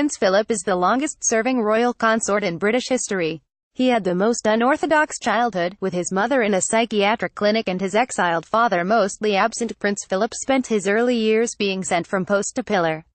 Prince Philip is the longest-serving royal consort in British history. He had the most unorthodox childhood, with his mother in a psychiatric clinic and his exiled father mostly absent. Prince Philip spent his early years being sent from post to pillar.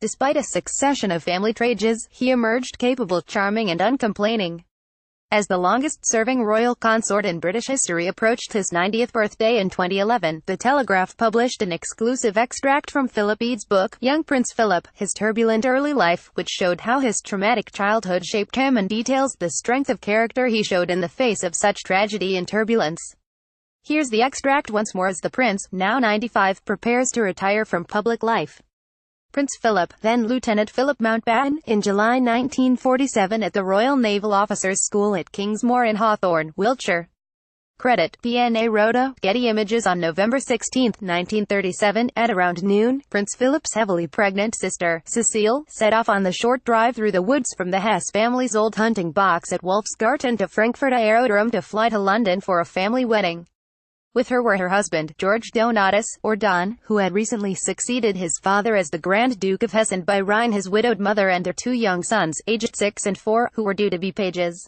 Despite a succession of family trages, he emerged capable, charming and uncomplaining. As the longest-serving royal consort in British history approached his 90th birthday in 2011, The Telegraph published an exclusive extract from Philip Ead's book, Young Prince Philip, His Turbulent Early Life, which showed how his traumatic childhood shaped him and details the strength of character he showed in the face of such tragedy and turbulence. Here's the extract once more as the prince, now 95, prepares to retire from public life. Prince Philip, then Lieutenant Philip Mountbatten, in July 1947 at the Royal Naval Officers' School at Kingsmoor in Hawthorne, Wiltshire. Credit: PNA Rhoda. Getty Images. On November 16, 1937, at around noon, Prince Philip's heavily pregnant sister, Cecile, set off on the short drive through the woods from the Hesse family's old hunting box at Wolfsgarten to Frankfurt Aerodrome to fly to London for a family wedding. With her were her husband, George Donatus, or Don, who had recently succeeded his father as the Grand Duke of Hesse, and by Rhine his widowed mother and their two young sons, aged 6 and 4, who were due to be pages.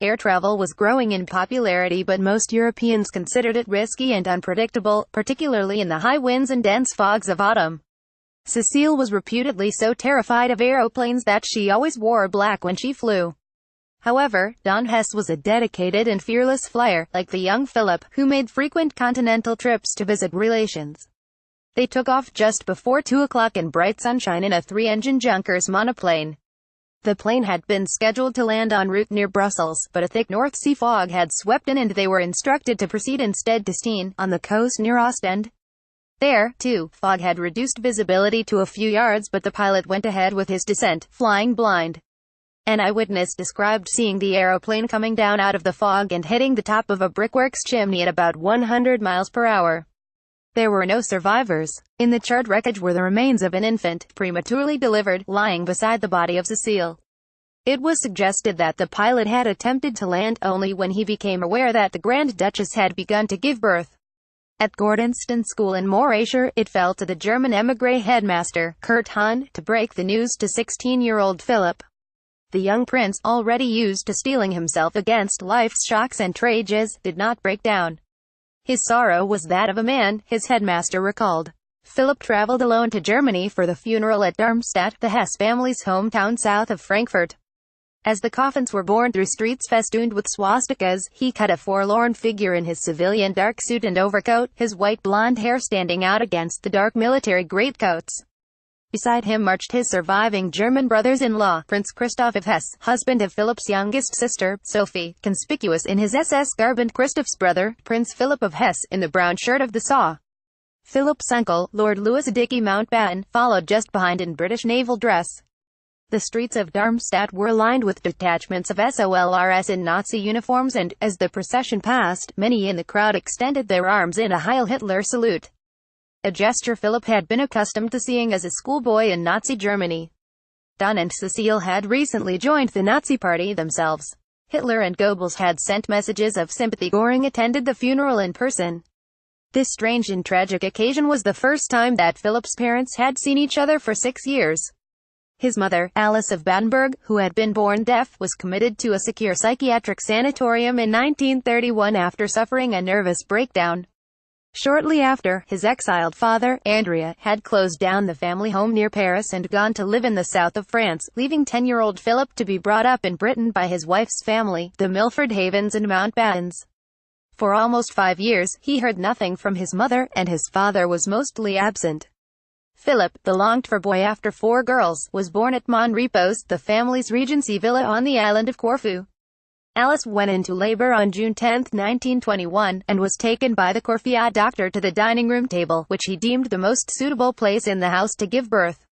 Air travel was growing in popularity, but most Europeans considered it risky and unpredictable, particularly in the high winds and dense fogs of autumn. Cecile was reputedly so terrified of aeroplanes that she always wore black when she flew. However, Don Hesse was a dedicated and fearless flyer, like the young Philip, who made frequent continental trips to visit relations. They took off just before 2 o'clock in bright sunshine in a 3-engine Junkers monoplane. The plane had been scheduled to land en route near Brussels, but a thick North Sea fog had swept in and they were instructed to proceed instead to Steen, on the coast near Ostend. There, too, fog had reduced visibility to a few yards, but the pilot went ahead with his descent, flying blind. An eyewitness described seeing the aeroplane coming down out of the fog and hitting the top of a brickworks chimney at about 100 miles per hour. There were no survivors. In the charred wreckage were the remains of an infant, prematurely delivered, lying beside the body of Cecile. It was suggested that the pilot had attempted to land only when he became aware that the Grand Duchess had begun to give birth. At Gordonston School in Morayshire, it fell to the German émigré headmaster, Kurt Hahn, to break the news to 16-year-old Philip. The young prince, already used to steeling himself against life's shocks and trages, did not break down. His sorrow was that of a man, his headmaster recalled. Philip traveled alone to Germany for the funeral at Darmstadt, the Hesse family's hometown south of Frankfurt. As the coffins were borne through streets festooned with swastikas, he cut a forlorn figure in his civilian dark suit and overcoat, his white blonde hair standing out against the dark military greatcoats. Beside him marched his surviving German brothers-in-law, Prince Christoph of Hesse, husband of Philip's youngest sister, Sophie, conspicuous in his SS garb, and Christoph's brother, Prince Philip of Hesse, in the brown shirt of the SAW. Philip's uncle, Lord Louis Dickey Mountbatten, followed just behind in British naval dress. The streets of Darmstadt were lined with detachments of SOLRS in Nazi uniforms and, as the procession passed, many in the crowd extended their arms in a Heil Hitler salute. A gesture Philip had been accustomed to seeing as a schoolboy in Nazi Germany. Don and Cecile had recently joined the Nazi Party themselves. Hitler and Goebbels had sent messages of sympathy. Göring attended the funeral in person. This strange and tragic occasion was the first time that Philip's parents had seen each other for 6 years. His mother, Alice of Battenberg, who had been born deaf, was committed to a secure psychiatric sanatorium in 1931 after suffering a nervous breakdown. Shortly after, his exiled father, Andrea, had closed down the family home near Paris and gone to live in the south of France, leaving 10-year-old Philip to be brought up in Britain by his wife's family, the Milford Havens and Mountbattens. For almost 5 years, he heard nothing from his mother, and his father was mostly absent. Philip, the longed-for boy after 4 girls, was born at Monrepos, the family's Regency villa on the island of Corfu. Alice went into labor on June 10, 1921, and was taken by the Corfu doctor to the dining room table, which he deemed the most suitable place in the house to give birth.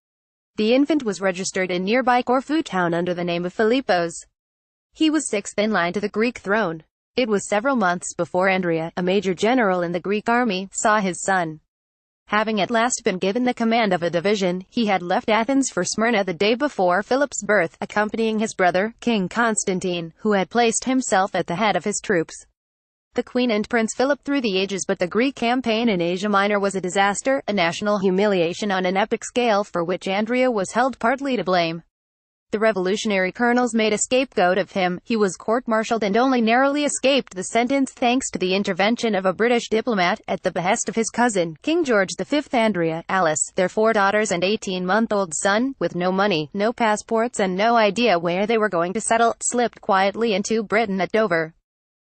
The infant was registered in nearby Corfu town under the name of Philippos. He was 6th in line to the Greek throne. It was several months before Andrea, a major general in the Greek army, saw his son. Having at last been given the command of a division, he had left Athens for Smyrna the day before Philip's birth, accompanying his brother, King Constantine, who had placed himself at the head of his troops. The Queen and Prince Philip through the ages, but the Greek campaign in Asia Minor was a disaster, a national humiliation on an epic scale for which Andrea was held partly to blame. The revolutionary colonels made a scapegoat of him. He was court-martialed and only narrowly escaped the sentence thanks to the intervention of a British diplomat, at the behest of his cousin, King George V. Andrea, Alice, their 4 daughters and 18-month-old son, with no money, no passports and no idea where they were going to settle, slipped quietly into Britain at Dover.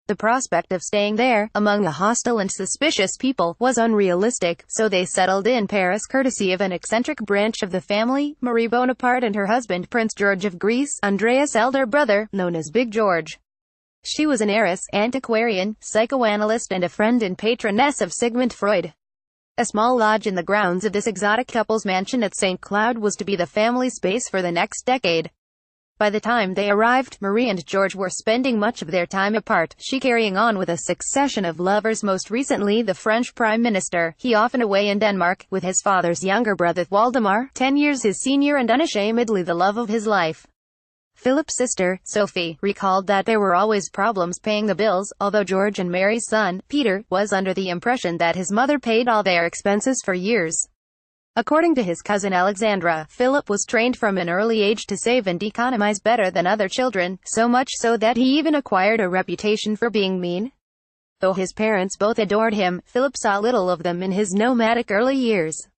The prospect of staying there, among the hostile and suspicious people, was unrealistic, so they settled in Paris courtesy of an eccentric branch of the family, Marie Bonaparte and her husband Prince George of Greece, Andrea's elder brother, known as Big George. She was an heiress, antiquarian, psychoanalyst and a friend and patroness of Sigmund Freud. A small lodge in the grounds of this exotic couple's mansion at St. Cloud was to be the family's base for the next decade. By the time they arrived, Marie and George were spending much of their time apart, she carrying on with a succession of lovers, most recently the French Prime Minister, he often away in Denmark, with his father's younger brother Waldemar, 10 years his senior and unashamedly the love of his life. Philip's sister, Sophie, recalled that there were always problems paying the bills, although George and Mary's son, Peter, was under the impression that his mother paid all their expenses for years. According to his cousin Alexandra, Philip was trained from an early age to save and economize better than other children, so much so that he even acquired a reputation for being mean. Though his parents both adored him, Philip saw little of them in his nomadic early years.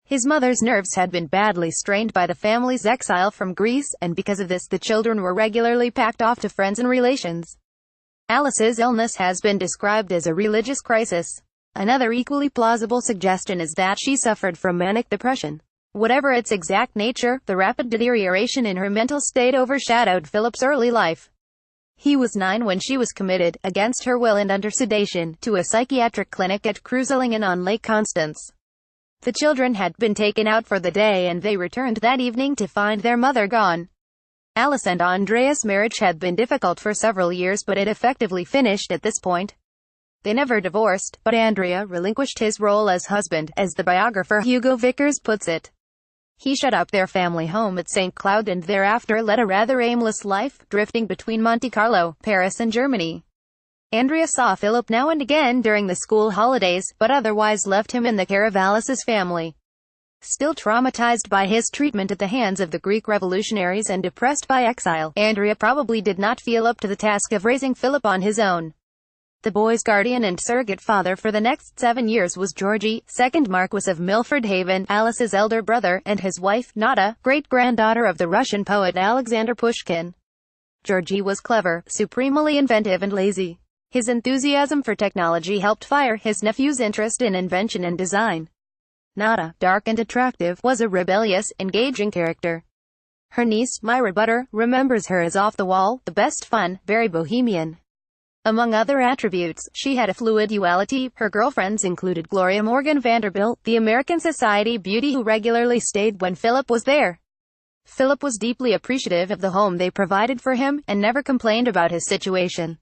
His mother's nerves had been badly strained by the family's exile from Greece, and because of this the children were regularly packed off to friends and relations. Alice's illness has been described as a religious crisis. Another equally plausible suggestion is that she suffered from manic depression. Whatever its exact nature, the rapid deterioration in her mental state overshadowed Philip's early life. He was 9 when she was committed, against her will and under sedation, to a psychiatric clinic at Cruselingen on Lake Constance. The children had been taken out for the day and they returned that evening to find their mother gone. Alice and Andrea's marriage had been difficult for several years, but it effectively finished at this point. They never divorced, but Andrea relinquished his role as husband, as the biographer Hugo Vickers puts it. He shut up their family home at St. Cloud and thereafter led a rather aimless life, drifting between Monte Carlo, Paris and Germany. Andrea saw Philip now and again during the school holidays, but otherwise left him in the care of Alice's family. Still traumatized by his treatment at the hands of the Greek revolutionaries and depressed by exile, Andrea probably did not feel up to the task of raising Philip on his own. The boy's guardian and surrogate father for the next 7 years was Georgy, 2nd Marquess of Milford Haven, Alice's elder brother, and his wife, Nada, great-granddaughter of the Russian poet Alexander Pushkin. Georgy was clever, supremely inventive and lazy. His enthusiasm for technology helped fire his nephew's interest in invention and design. Nada, dark and attractive, was a rebellious, engaging character. Her niece, Myra Butter, remembers her as off the wall, the best fun, very bohemian. Among other attributes, she had a fluid duality. Her girlfriends included Gloria Morgan Vanderbilt, the American society beauty who regularly stayed when Philip was there. Philip was deeply appreciative of the home they provided for him, and never complained about his situation.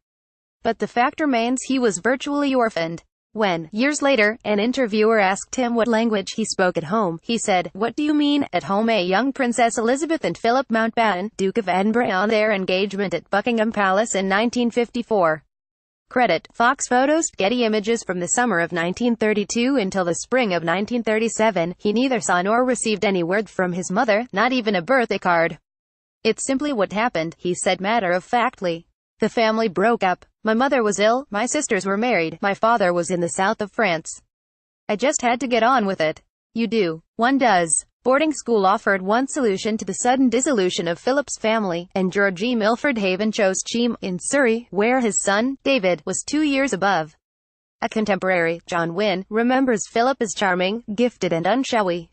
But the fact remains he was virtually orphaned. When, years later, an interviewer asked him what language he spoke at home, he said, "What do you mean, at home?" A young Princess Elizabeth and Philip Mountbatten, Duke of Edinburgh, on their engagement at Buckingham Palace in 1954. Credit, Fox Photos, Getty Images. From the summer of 1932 until the spring of 1937, he neither saw nor received any word from his mother, not even a birthday card. "It's simply what happened," he said matter-of-factly. "The family broke up. My mother was ill, my sisters were married, my father was in the south of France. I just had to get on with it." You do. One does. Boarding school offered one solution to the sudden dissolution of Philip's family, and Georgy Milford Haven chose Cheam, in Surrey, where his son, David, was 2 years above. A contemporary, John Wynne, remembers Philip as charming, gifted and unshowy.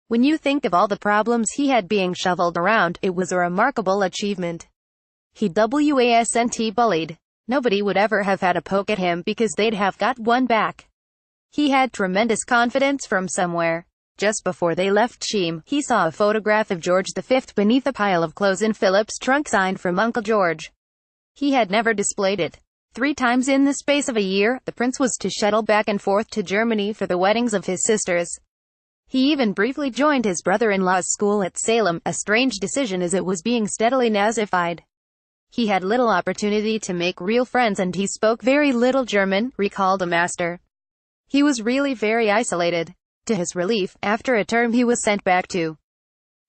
When you think of all the problems he had being shoveled around, it was a remarkable achievement. He wasn't bullied. Nobody would ever have had a poke at him because they'd have got one back. He had tremendous confidence from somewhere. Just before they left Cheam, he saw a photograph of George V beneath a pile of clothes in Philip's trunk signed from Uncle George. He had never displayed it. 3 times in the space of a year, the prince was to shuttle back and forth to Germany for the weddings of his sisters. He even briefly joined his brother-in-law's school at Salem, a strange decision as it was being steadily Nazified. He had little opportunity to make real friends and he spoke very little German, recalled a master. He was really very isolated. To his relief, after a term he was sent back to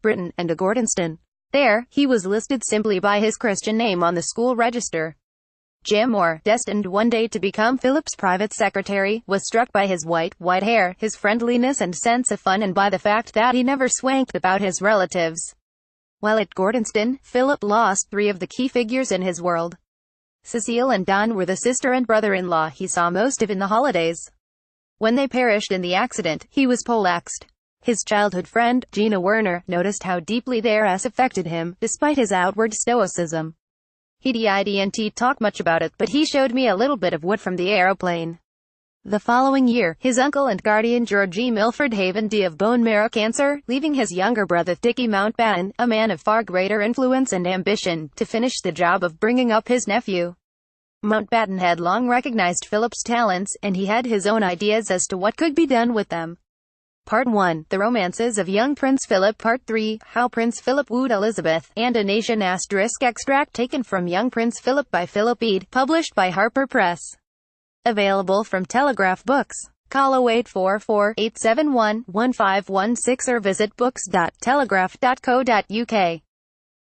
Britain and to Gordonston. There, he was listed simply by his Christian name on the school register. Jim Moore, destined one day to become Philip's private secretary, was struck by his white hair, his friendliness and sense of fun, and by the fact that he never swanked about his relatives. While at Gordonston, Philip lost 3 of the key figures in his world. Cecile and Don were the sister and brother-in-law he saw most of in the holidays. When they perished in the accident, he was poleaxed. His childhood friend, Gina Werner, noticed how deeply their loss affected him, despite his outward stoicism. He didn't talk much about it, but he showed me a little bit of wood from the aeroplane. The following year, his uncle and guardian Georgie Milford Haven died of bone marrow cancer, leaving his younger brother Dickie Mountbatten, a man of far greater influence and ambition, to finish the job of bringing up his nephew. Mountbatten had long recognized Philip's talents, and he had his own ideas as to what could be done with them. Part 1. The Romances of Young Prince Philip. Part 3. How Prince Philip Wooed Elizabeth, and a Nation ** extract taken from Young Prince Philip by Philip Bede, published by Harper Press. Available from Telegraph Books. Call 0844-871-1516 or visit books.telegraph.co.uk.